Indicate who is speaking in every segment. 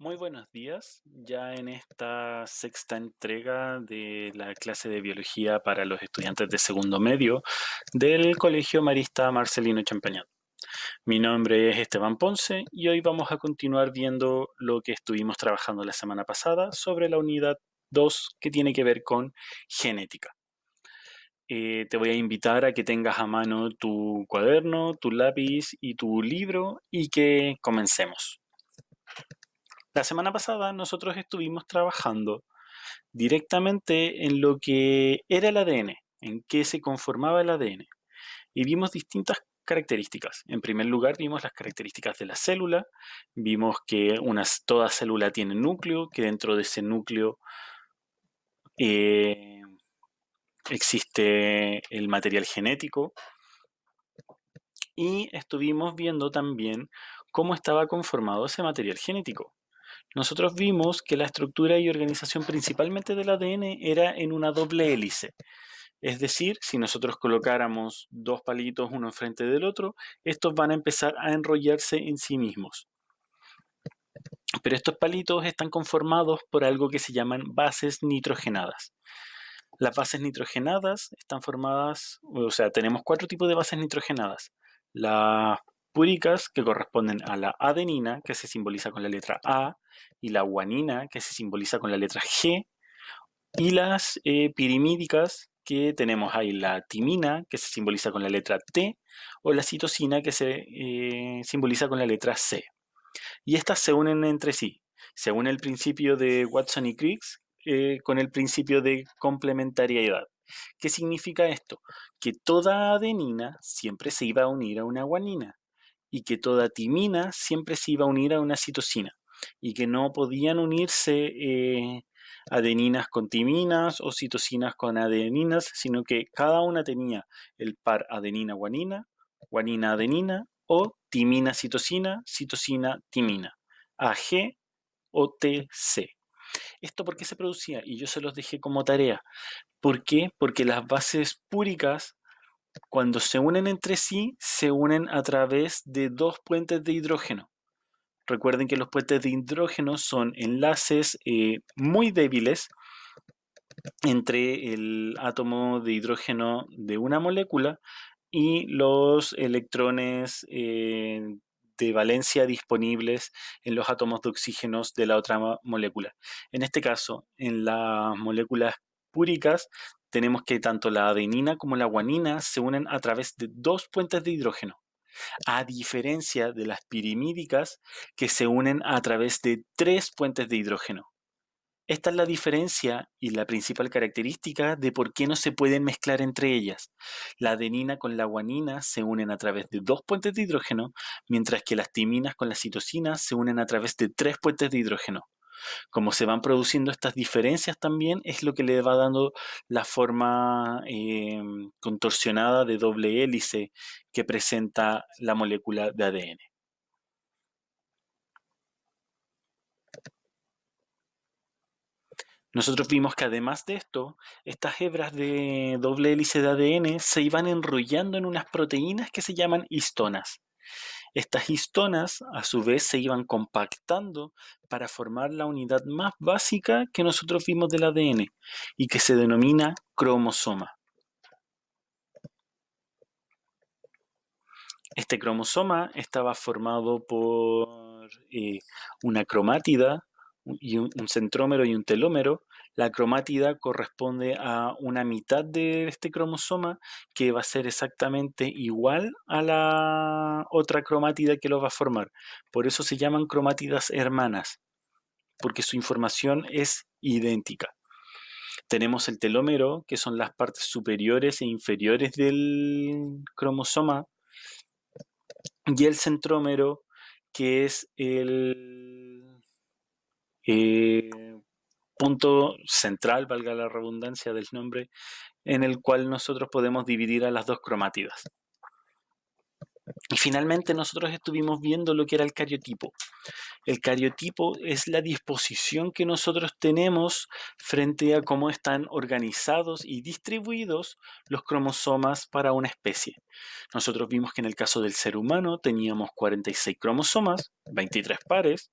Speaker 1: Muy buenos días, ya en esta sexta entrega de la clase de biología para los estudiantes de segundo medio del Colegio Marista Marcelino Champañat. Mi nombre es Esteban Ponce y hoy vamos a continuar viendo lo que estuvimos trabajando la semana pasada sobre la unidad 2 que tiene que ver con genética. Te voy a invitar a que tengas a mano tu cuaderno, tu lápiz y tu libro y que comencemos. La semana pasada nosotros estuvimos trabajando directamente en lo que era el ADN, en qué se conformaba el ADN. Y vimos distintas características. En primer lugar, vimos las características de la célula, vimos que toda célula tiene núcleo, que dentro de ese núcleo eh, existe el material genético, y estuvimos viendo también cómo estaba conformado ese material genético. Nosotros vimos que la estructura y organización principalmente del ADN era en una doble hélice. Es decir, si nosotros colocáramos dos palitos uno enfrente del otro, estos van a empezar a enrollarse en sí mismos. Pero estos palitos están conformados por algo que se llaman bases nitrogenadas. Las bases nitrogenadas están formadas, o sea, tenemos cuatro tipos de bases nitrogenadas. Las púricas, que corresponden a la adenina, que se simboliza con la letra A, y la guanina, que se simboliza con la letra G, y las pirimídicas, que tenemos ahí la timina, que se simboliza con la letra T, o la citosina, que se simboliza con la letra C. Y estas se unen entre sí, según el principio de Watson y Crick, con el principio de complementariedad. ¿Qué significa esto? Que toda adenina siempre se iba a unir a una guanina y que toda timina siempre se iba a unir a una citosina y que no podían unirse adeninas con timinas o citosinas con adeninas, sino que cada una tenía el par adenina-guanina, guanina-adenina o timina-citosina, citosina-timina, AG o TC. ¿Esto por qué se producía? Y yo se los dejé como tarea. ¿Por qué? Porque las bases púricas, cuando se unen entre sí, se unen a través de dos puentes de hidrógeno. Recuerden que los puentes de hidrógeno son enlaces muy débiles entre el átomo de hidrógeno de una molécula y los electrones de valencia disponibles en los átomos de oxígeno de la otra molécula. En este caso, en las moléculas púricas, tenemos que tanto la adenina como la guanina se unen a través de dos puentes de hidrógeno, a diferencia de las pirimídicas que se unen a través de tres puentes de hidrógeno. Esta es la diferencia y la principal característica de por qué no se pueden mezclar entre ellas. La adenina con la guanina se unen a través de dos puentes de hidrógeno, mientras que las timinas con las citosinas se unen a través de tres puentes de hidrógeno. Como se van produciendo estas diferencias también es lo que le va dando la forma contorsionada de doble hélice que presenta la molécula de ADN. Nosotros vimos que además de esto, estas hebras de doble hélice de ADN se iban enrollando en unas proteínas que se llaman histonas. Estas histonas, a su vez, se iban compactando para formar la unidad más básica que nosotros vimos del ADN y que se denomina cromosoma. Este cromosoma estaba formado por una cromátida y un centrómero y un telómero. La cromátida corresponde a una mitad de este cromosoma que va a ser exactamente igual a la otra cromátida que lo va a formar. Por eso se llaman cromátidas hermanas, porque su información es idéntica. Tenemos el telómero, que son las partes superiores e inferiores del cromosoma, y el centrómero, que es el eh, punto central, valga la redundancia del nombre, en el cual nosotros podemos dividir a las dos cromátidas. Y finalmente nosotros estuvimos viendo lo que era el cariotipo. El cariotipo es la disposición que nosotros tenemos frente a cómo están organizados y distribuidos los cromosomas para una especie. Nosotros vimos que en el caso del ser humano teníamos 46 cromosomas, 23 pares.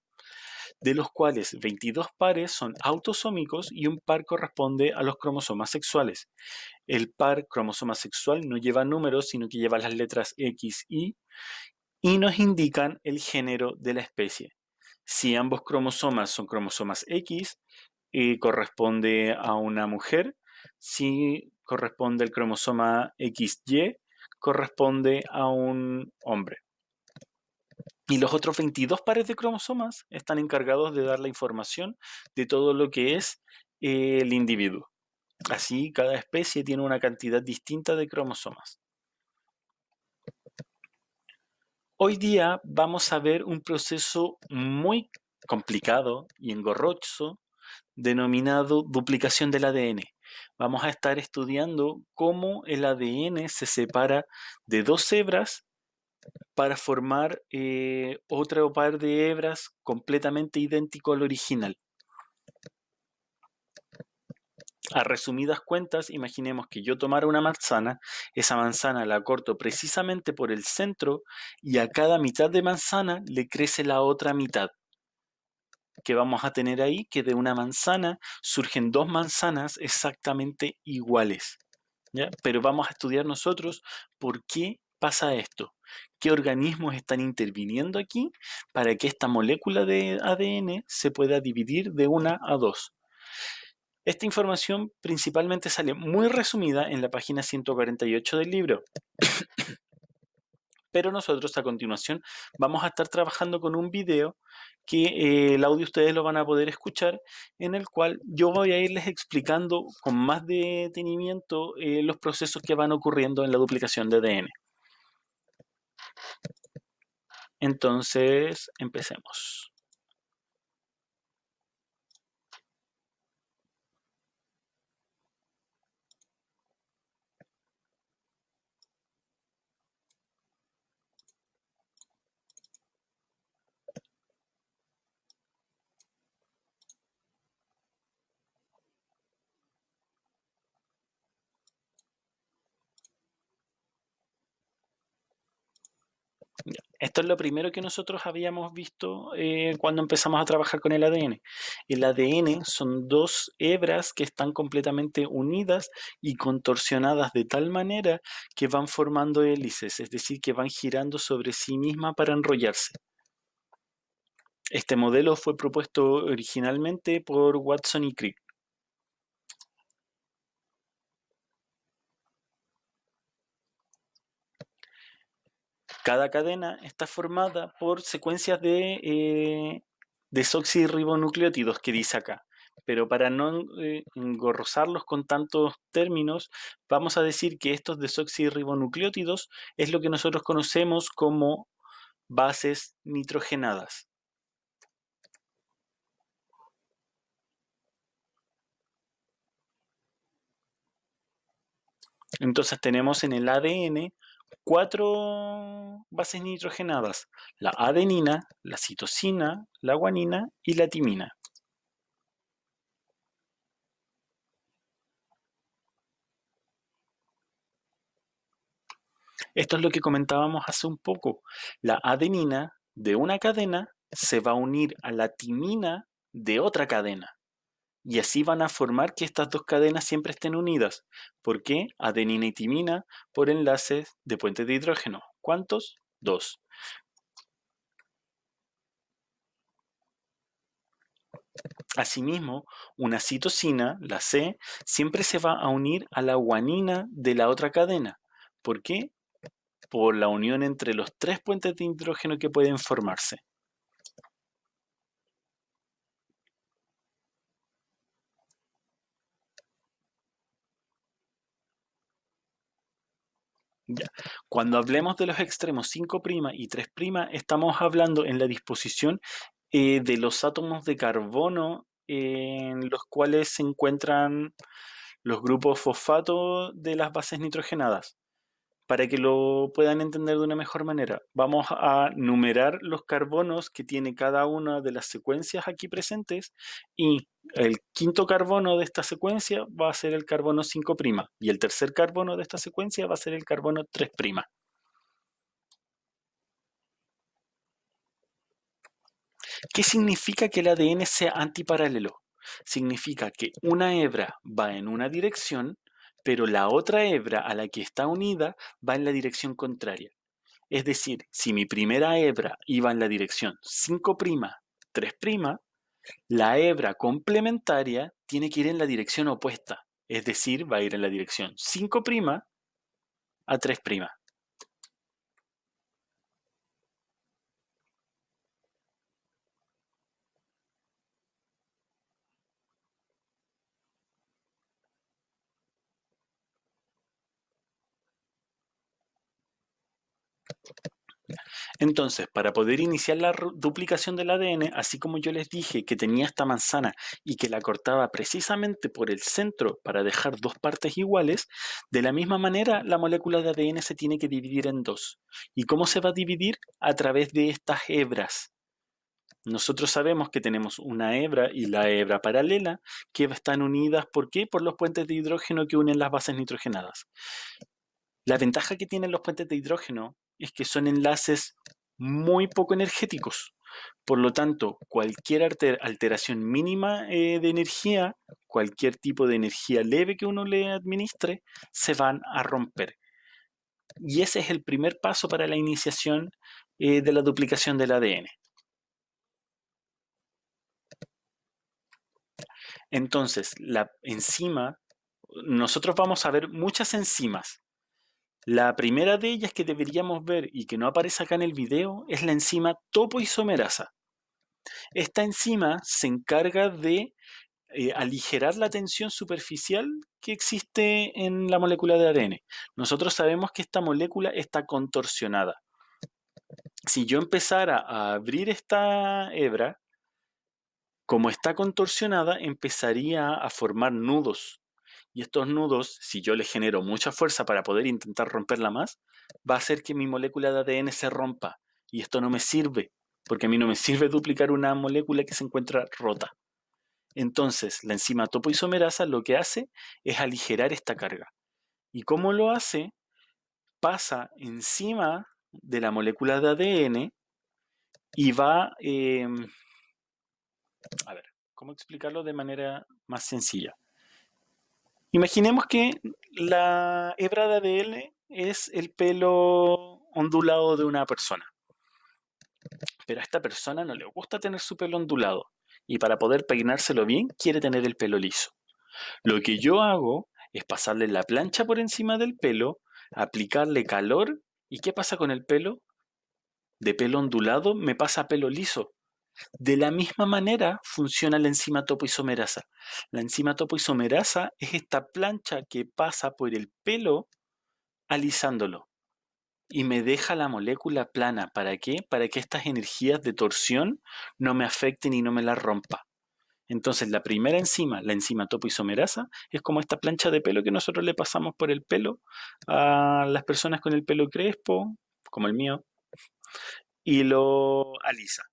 Speaker 1: de los cuales 22 pares son autosómicos y un par corresponde a los cromosomas sexuales. El par cromosoma sexual no lleva números, sino que lleva las letras X, y nos indican el género de la especie. Si ambos cromosomas son cromosomas X, corresponde a una mujer. Si corresponde el cromosoma XY, corresponde a un hombre. Y los otros 22 pares de cromosomas están encargados de dar la información de todo lo que es el individuo. Así, cada especie tiene una cantidad distinta de cromosomas. Hoy día vamos a ver un proceso muy complicado y engorroso denominado duplicación del ADN. Vamos a estar estudiando cómo el ADN se separa de dos hebras para formar otro par de hebras completamente idéntico al original. A resumidas cuentas, imaginemos que yo tomara una manzana, esa manzana la corto precisamente por el centro y a cada mitad de manzana le crece la otra mitad. Que vamos a tener ahí que de una manzana surgen dos manzanas exactamente iguales, ¿ya? Pero vamos a estudiar nosotros por qué pasa esto, qué organismos están interviniendo aquí para que esta molécula de ADN se pueda dividir de una a dos. Esta información principalmente sale muy resumida en la página 148 del libro. Pero nosotros a continuación vamos a estar trabajando con un video que el audio ustedes lo van a poder escuchar, en el cual yo voy a irles explicando con más detenimiento los procesos que van ocurriendo en la duplicación de ADN. Entonces, empecemos. Esto es lo primero que nosotros habíamos visto cuando empezamos a trabajar con el ADN. El ADN son dos hebras que están completamente unidas y contorsionadas de tal manera que van formando hélices, es decir, que van girando sobre sí mismas para enrollarse. Este modelo fue propuesto originalmente por Watson y Crick. Cada cadena está formada por secuencias de desoxirribonucleótidos que dice acá. Pero para no engorrosarlos con tantos términos, vamos a decir que estos desoxirribonucleótidos es lo que nosotros conocemos como bases nitrogenadas. Entonces tenemos en el ADN 4 bases nitrogenadas: la adenina, la citosina, la guanina y la timina. Esto es lo que comentábamos hace un poco. La adenina de una cadena se va a unir a la timina de otra cadena. Y así van a formar que estas dos cadenas siempre estén unidas. ¿Por qué? Adenina y timina por enlaces de puentes de hidrógeno. ¿Cuántos? 2. Asimismo, una citosina, la C, siempre se va a unir a la guanina de la otra cadena. ¿Por qué? Por la unión entre los 3 puentes de hidrógeno que pueden formarse. Ya. Cuando hablemos de los extremos 5' y 3', estamos hablando en la disposición de los átomos de carbono en los cuales se encuentran los grupos fosfato de las bases nitrogenadas. Para que lo puedan entender de una mejor manera, vamos a numerar los carbonos que tiene cada una de las secuencias aquí presentes, y el quinto carbono de esta secuencia va a ser el carbono 5' y el tercer carbono de esta secuencia va a ser el carbono 3'. ¿Qué significa que el ADN sea antiparalelo? Significa que una hebra va en una dirección, pero la otra hebra a la que está unida va en la dirección contraria. Es decir, si mi primera hebra iba en la dirección 5', 3', la hebra complementaria tiene que ir en la dirección opuesta. Es decir, va a ir en la dirección 5' a 3'. Entonces, para poder iniciar la duplicación del ADN, así como yo les dije que tenía esta manzana y que la cortaba precisamente por el centro para dejar dos partes iguales, de la misma manera la molécula de ADN se tiene que dividir en dos. ¿Y cómo se va a dividir? A través de estas hebras. Nosotros sabemos que tenemos una hebra y la hebra paralela que están unidas, ¿por qué? Por los puentes de hidrógeno que unen las bases nitrogenadas. La ventaja que tienen los puentes de hidrógeno es que son enlaces muy poco energéticos. Por lo tanto, cualquier alteración mínima de energía, cualquier tipo de energía leve que uno le administre, se van a romper. Y ese es el primer paso para la iniciación de la duplicación del ADN. Entonces, la enzima, nosotros vamos a ver muchas enzimas. La primera de ellas que deberíamos ver y que no aparece acá en el video es la enzima topoisomerasa. Esta enzima se encarga de aligerar la tensión superficial que existe en la molécula de ADN. Nosotros sabemos que esta molécula está contorsionada. Si yo empezara a abrir esta hebra, como está contorsionada, empezaría a formar nudos. Y estos nudos, si yo les genero mucha fuerza para poder intentar romperla más, va a hacer que mi molécula de ADN se rompa. Y esto no me sirve, porque a mí no me sirve duplicar una molécula que se encuentra rota. Entonces, la enzima topoisomerasa lo que hace es aligerar esta carga. ¿Y cómo lo hace? Pasa encima de la molécula de ADN y va, a ver, ¿cómo explicarlo de manera más sencilla? Imaginemos que la hebra de ADN es el pelo ondulado de una persona, pero a esta persona no le gusta tener su pelo ondulado y para poder peinárselo bien quiere tener el pelo liso. Lo que yo hago es pasarle la plancha por encima del pelo, aplicarle calor y ¿qué pasa con el pelo? De pelo ondulado me pasa a pelo liso. De la misma manera funciona la enzima topoisomerasa. La enzima topoisomerasa es esta plancha que pasa por el pelo alisándolo y me deja la molécula plana. ¿Para qué? Para que estas energías de torsión no me afecten y no me la rompa. Entonces la primera enzima, la enzima topoisomerasa, es como esta plancha de pelo que nosotros le pasamos por el pelo a las personas con el pelo crespo, como el mío, y lo alisa.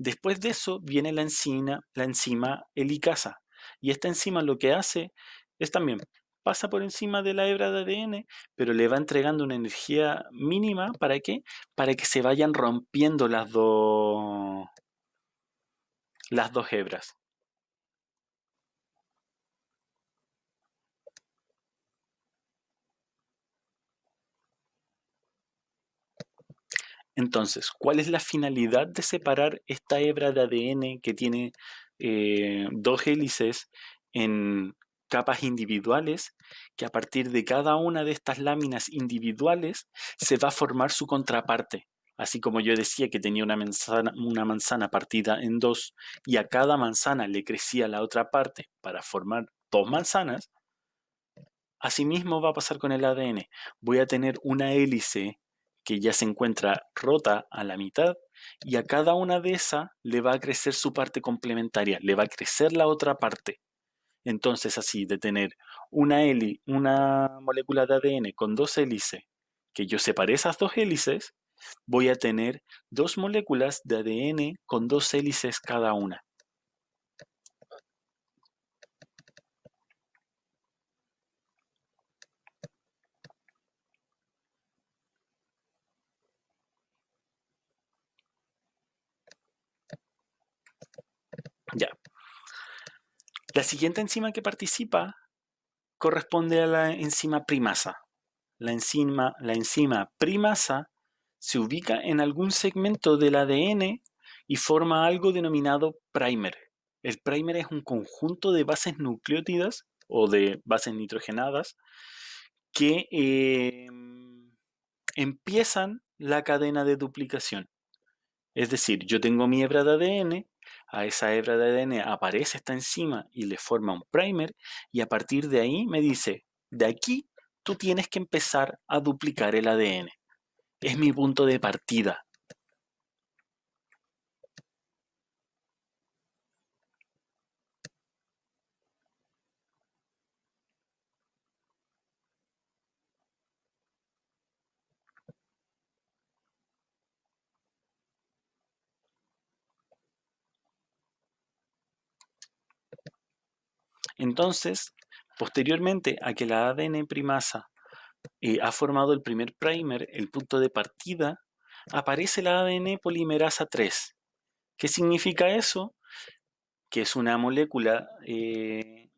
Speaker 1: Después de eso viene la enzima helicasa. Y esta enzima lo que hace es también pasa por encima de la hebra de ADN, pero le va entregando una energía mínima. ¿Para qué? Para que se vayan rompiendo las dos hebras. Entonces, ¿cuál es la finalidad de separar esta hebra de ADN que tiene dos hélices en capas individuales, que a partir de cada una de estas láminas individuales se va a formar su contraparte? Así como yo decía que tenía una manzana partida en dos y a cada manzana le crecía la otra parte para formar dos manzanas, asimismo va a pasar con el ADN. Voy a tener una hélice que ya se encuentra rota a la mitad y a cada una de esas le va a crecer su parte complementaria, le va a crecer la otra parte. Entonces así, de tener una molécula de ADN con dos hélices, que yo separé esas dos hélices, voy a tener dos moléculas de ADN con dos hélices cada una. Ya. La siguiente enzima que participa corresponde a la enzima primasa. La enzima primasa se ubica en algún segmento del ADN y forma algo denominado primer. El primer es un conjunto de bases nucleótidas o de bases nitrogenadas que empiezan la cadena de duplicación. Es decir, yo tengo mi hebra de ADN, a esa hebra de ADN aparece esta enzima y le forma un primer, y a partir de ahí me dice, de aquí tú tienes que empezar a duplicar el ADN. Es mi punto de partida. Entonces, posteriormente a que la ADN primasa ha formado el primer primer, el punto de partida, aparece la ADN polimerasa 3. ¿Qué significa eso? Que es una molécula,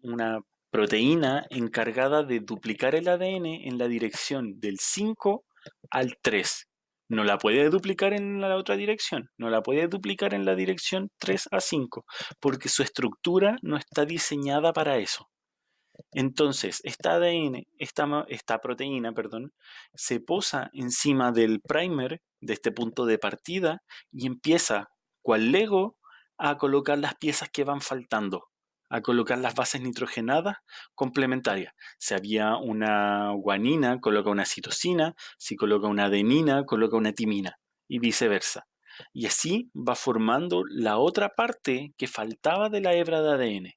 Speaker 1: una proteína encargada de duplicar el ADN en la dirección del 5 al 3. No la puede duplicar en la otra dirección, no la puede duplicar en la dirección 3 a 5, porque su estructura no está diseñada para eso. Entonces, esta ADN, esta proteína, perdón, se posa encima del primer de este punto de partida y empieza, cual Lego, a colocar las piezas que van faltando, a colocar las bases nitrogenadas complementarias. Si había una guanina, coloca una citosina; si coloca una adenina, coloca una timina, y viceversa. Y así va formando la otra parte que faltaba de la hebra de ADN.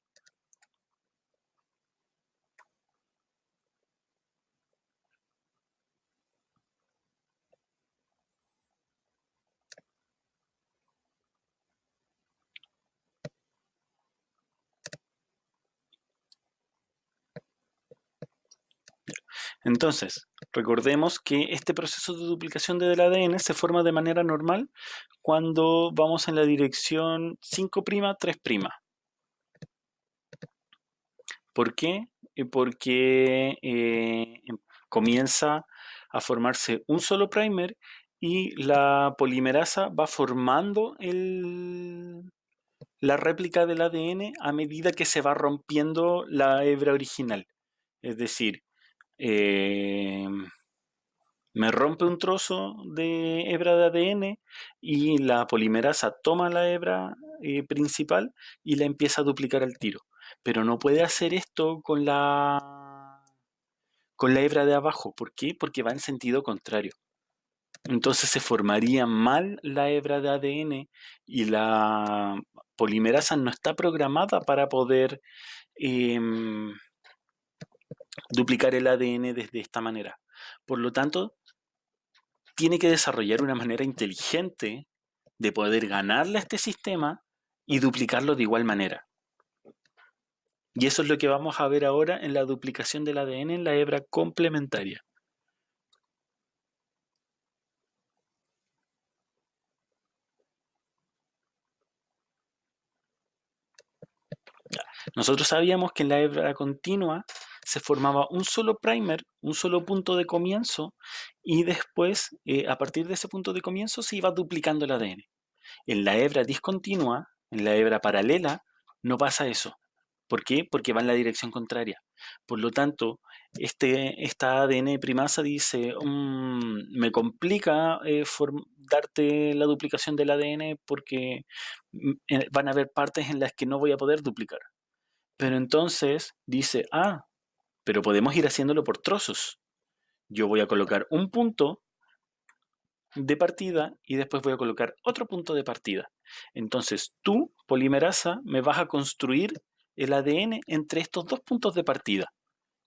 Speaker 1: Entonces, recordemos que este proceso de duplicación del ADN se forma de manera normal cuando vamos en la dirección 5', 3'. ¿Por qué? Porque comienza a formarse un solo primer y la polimerasa va formando la réplica del ADN a medida que se va rompiendo la hebra original. Es decir, eh, me rompe un trozo de hebra de ADN y la polimerasa toma la hebra principal y la empieza a duplicar al tiro. Pero no puede hacer esto con la hebra de abajo. ¿Por qué? Porque va en sentido contrario. Entonces se formaría mal la hebra de ADN y la polimerasa no está programada para poder em, duplicar el ADN desde esta manera. Por lo tanto, tiene que desarrollar una manera inteligente de poder ganarle a este sistema y duplicarlo de igual manera. Y eso es lo que vamos a ver ahora en la duplicación del ADN en la hebra complementaria. Nosotros sabíamos que en la hebra continua se formaba un solo primer, un solo punto de comienzo, y después, a partir de ese punto de comienzo, se iba duplicando el ADN. En la hebra discontinua, en la hebra paralela, no pasa eso. ¿Por qué? Porque va en la dirección contraria. Por lo tanto, esta ADN primasa dice, me complica darte la duplicación del ADN porque van a haber partes en las que no voy a poder duplicar. Pero entonces dice, pero podemos ir haciéndolo por trozos. Yo voy a colocar un punto de partida y después voy a colocar otro punto de partida. Entonces tú, polimerasa, me vas a construir el ADN entre estos dos puntos de partida.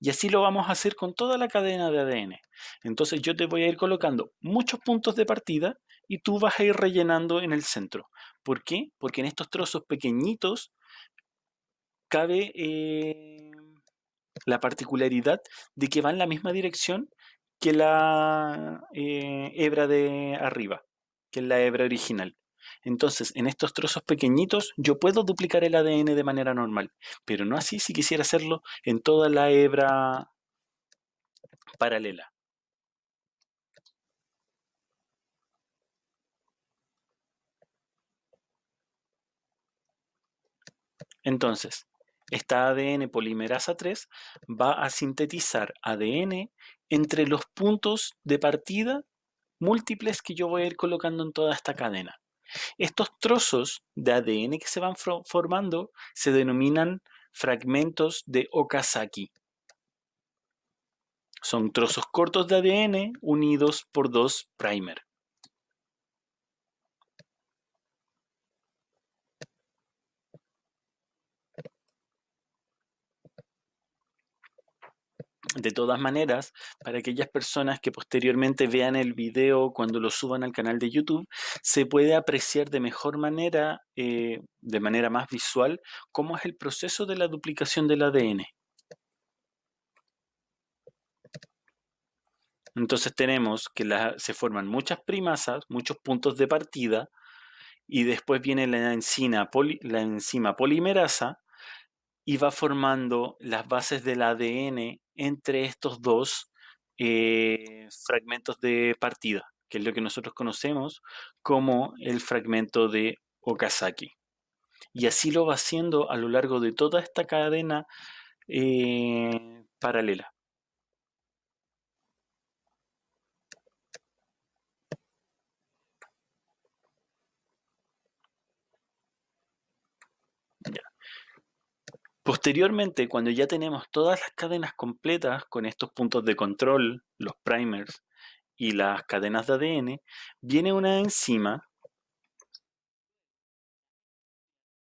Speaker 1: Y así lo vamos a hacer con toda la cadena de ADN. Entonces yo te voy a ir colocando muchos puntos de partida y tú vas a ir rellenando en el centro. ¿Por qué? Porque en estos trozos pequeñitos cabe la particularidad de que va en la misma dirección que la hebra de arriba, que es la hebra original. Entonces, en estos trozos pequeñitos yo puedo duplicar el ADN de manera normal, pero no así si quisiera hacerlo en toda la hebra paralela. Entonces, esta ADN polimerasa 3 va a sintetizar ADN entre los puntos de partida múltiples que yo voy a ir colocando en toda esta cadena. Estos trozos de ADN que se van formando se denominan fragmentos de Okazaki. Son trozos cortos de ADN unidos por dos primers. De todas maneras, para aquellas personas que posteriormente vean el video cuando lo suban al canal de YouTube, se puede apreciar de mejor manera, de manera más visual, cómo es el proceso de la duplicación del ADN. Entonces tenemos que se forman muchas primasas, muchos puntos de partida, y después viene la enzima polimerasa y va formando las bases del ADN entre estos dos fragmentos de partida, que es lo que nosotros conocemos como el fragmento de Okazaki. Y así lo va haciendo a lo largo de toda esta cadena paralela. Ya. Posteriormente, cuando ya tenemos todas las cadenas completas con estos puntos de control, los primers y las cadenas de ADN, viene una enzima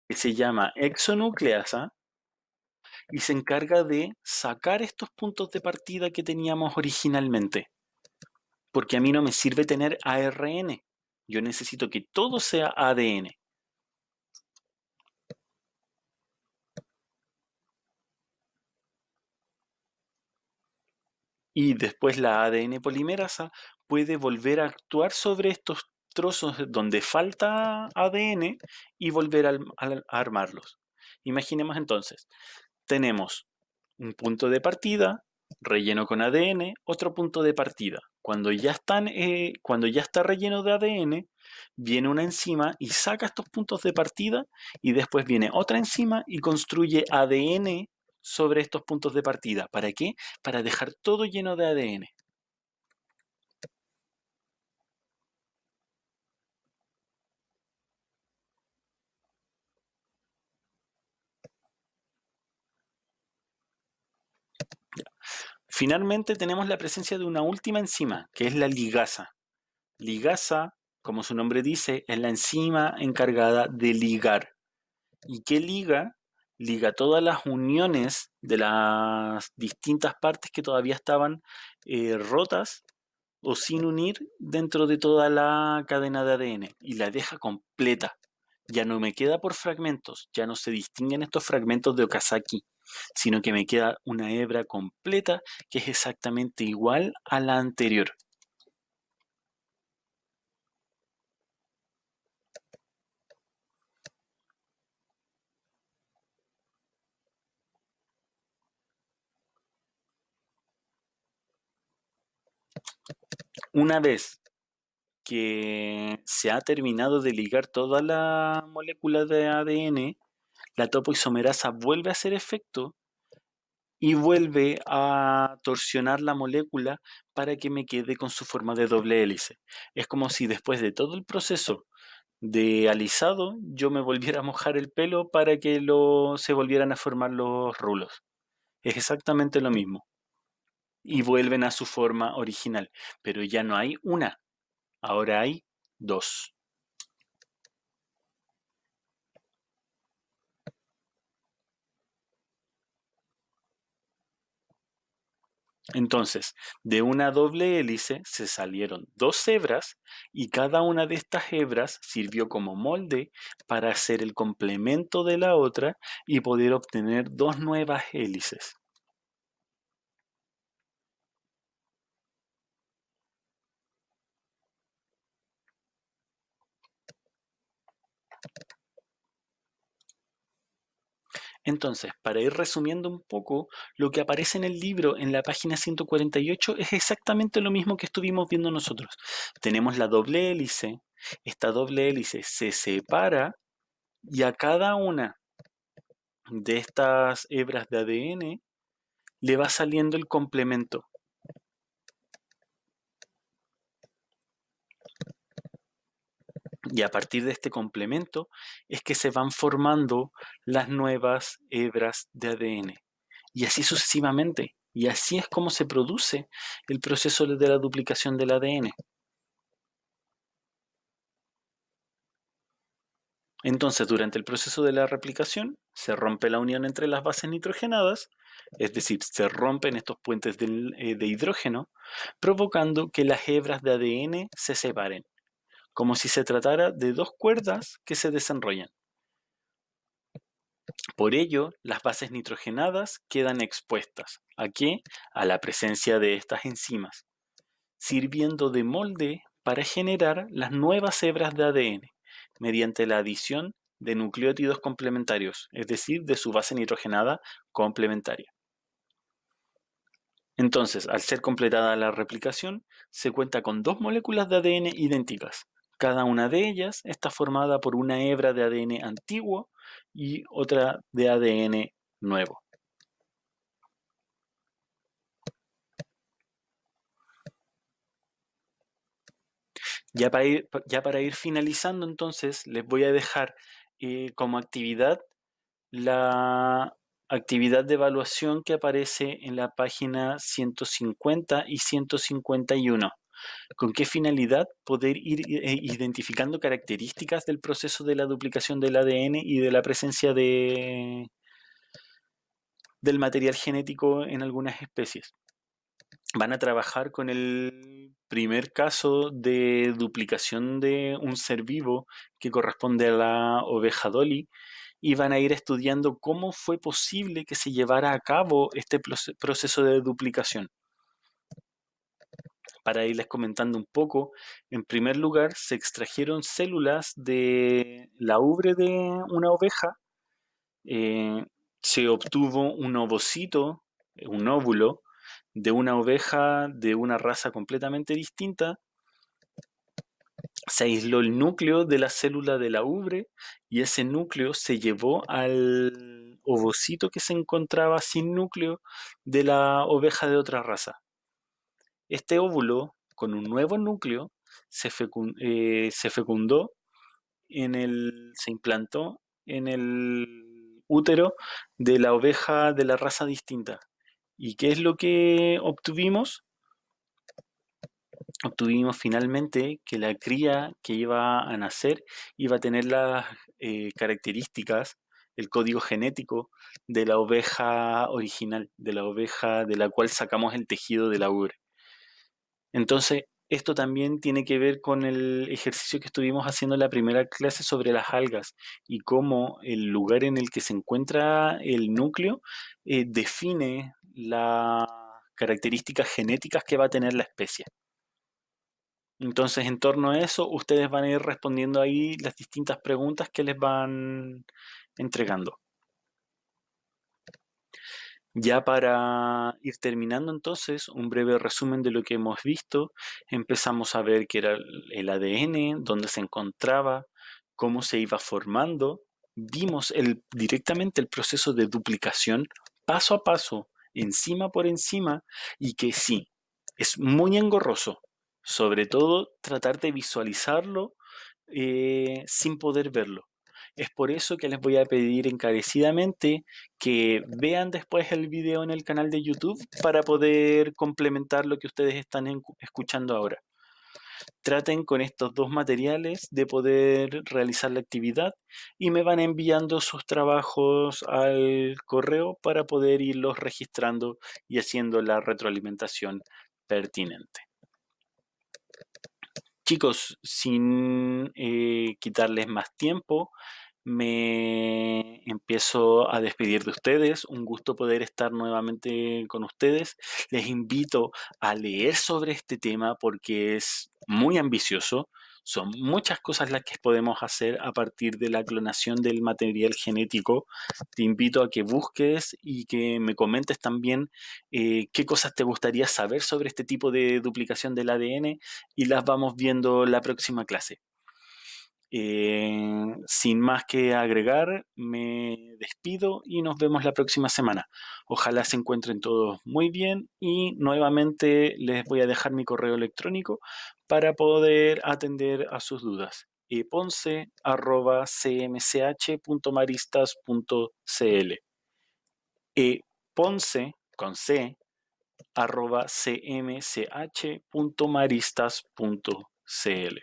Speaker 1: que se llama exonucleasa y se encarga de sacar estos puntos de partida que teníamos originalmente. Porque a mí no me sirve tener ARN. Yo necesito que todo sea ADN. Y después la ADN polimerasa puede volver a actuar sobre estos trozos donde falta ADN y volver a armarlos. Imaginemos entonces, tenemos un punto de partida, relleno con ADN, otro punto de partida. Cuando ya está relleno de ADN, viene una enzima y saca estos puntos de partida y después viene otra enzima y construye ADN sobre estos puntos de partida. ¿Para qué? Para dejar todo lleno de ADN. Finalmente tenemos la presencia de una última enzima, que es la ligasa. Ligasa, como su nombre dice, es la enzima encargada de ligar. ¿Y qué liga? Liga todas las uniones de las distintas partes que todavía estaban rotas o sin unir dentro de toda la cadena de ADN y la deja completa. Ya no me queda por fragmentos, ya no se distinguen estos fragmentos de Okazaki, sino que me queda una hebra completa que es exactamente igual a la anterior. Una vez que se ha terminado de ligar toda la molécula de ADN, la topoisomerasa vuelve a hacer efecto y vuelve a torsionar la molécula para que me quede con su forma de doble hélice. Es como si después de todo el proceso de alisado yo me volviera a mojar el pelo para que se volvieran a formar los rulos. Es exactamente lo mismo. Y vuelven a su forma original. Pero ya no hay una, ahora hay dos. Entonces, de una doble hélice se salieron dos hebras y cada una de estas hebras sirvió como molde para hacer el complemento de la otra y poder obtener dos nuevas hélices. Entonces, para ir resumiendo un poco, lo que aparece en el libro en la página 148 es exactamente lo mismo que estuvimos viendo nosotros. Tenemos la doble hélice, esta doble hélice se separa y a cada una de estas hebras de ADN le va saliendo el complemento. Y a partir de este complemento es que se van formando las nuevas hebras de ADN. Y así sucesivamente. Y así es como se produce el proceso de la duplicación del ADN. Entonces, durante el proceso de la replicación, se rompe la unión entre las bases nitrogenadas, es decir, se rompen estos puentes de hidrógeno, provocando que las hebras de ADN se separen, como si se tratara de dos cuerdas que se desenrollan. Por ello, las bases nitrogenadas quedan expuestas. ¿A qué? A la presencia de estas enzimas, sirviendo de molde para generar las nuevas hebras de ADN mediante la adición de nucleótidos complementarios, es decir, de su base nitrogenada complementaria. Entonces, al ser completada la replicación, se cuenta con dos moléculas de ADN idénticas. Cada una de ellas está formada por una hebra de ADN antiguo y otra de ADN nuevo. Ya para ir finalizando, entonces, les voy a dejar como actividad la actividad de evaluación que aparece en la página 150 y 151. ¿Con qué finalidad? Poder ir identificando características del proceso de la duplicación del ADN y de la presencia del material genético en algunas especies. Van a trabajar con el primer caso de duplicación de un ser vivo que corresponde a la oveja Dolly y van a ir estudiando cómo fue posible que se llevara a cabo este proceso de duplicación. Para irles comentando un poco, en primer lugar se extrajeron células de la ubre de una oveja, eh, se obtuvo un ovocito, un óvulo, de una oveja de una raza completamente distinta, se aisló el núcleo de la célula de la ubre y ese núcleo se llevó al ovocito que se encontraba sin núcleo de la oveja de otra raza. Este óvulo, con un nuevo núcleo, se fecundó se implantó en el útero de la oveja de la raza distinta. ¿Y qué es lo que obtuvimos? Obtuvimos finalmente que la cría que iba a nacer iba a tener las características, el código genético de la oveja original, de la oveja de la cual sacamos el tejido de la ubre. Entonces, esto también tiene que ver con el ejercicio que estuvimos haciendo en la primera clase sobre las algas y cómo el lugar en el que se encuentra el núcleo define las características genéticas que va a tener la especie. Entonces, en torno a eso, ustedes van a ir respondiendo ahí las distintas preguntas que les van entregando. Ya para ir terminando entonces, un breve resumen de lo que hemos visto. Empezamos a ver qué era el ADN, dónde se encontraba, cómo se iba formando. Vimos directamente el proceso de duplicación paso a paso, encima por encima, y que sí, es muy engorroso. Sobre todo tratar de visualizarlo sin poder verlo. Es por eso que les voy a pedir encarecidamente que vean después el video en el canal de YouTube para poder complementar lo que ustedes están escuchando ahora. Traten con estos dos materiales de poder realizar la actividad y me van enviando sus trabajos al correo para poder irlos registrando y haciendo la retroalimentación pertinente. Chicos, sin quitarles más tiempo, me empiezo a despedir de ustedes. Un gusto poder estar nuevamente con ustedes. Les invito a leer sobre este tema porque es muy ambicioso. Son muchas cosas las que podemos hacer a partir de la clonación del material genético. Te invito a que busques y que me comentes también qué cosas te gustaría saber sobre este tipo de duplicación del ADN y las vamos viendo la próxima clase. Sin más que agregar, me despido y nos vemos la próxima semana. Ojalá se encuentren todos muy bien y nuevamente les voy a dejar mi correo electrónico para poder atender a sus dudas. ponce@cmch.maristas.cl ponce con c @cmch.maristas.cl.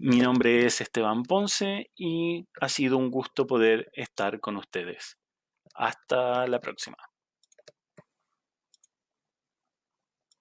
Speaker 1: Mi nombre es Esteban Ponce y ha sido un gusto poder estar con ustedes. Hasta la próxima.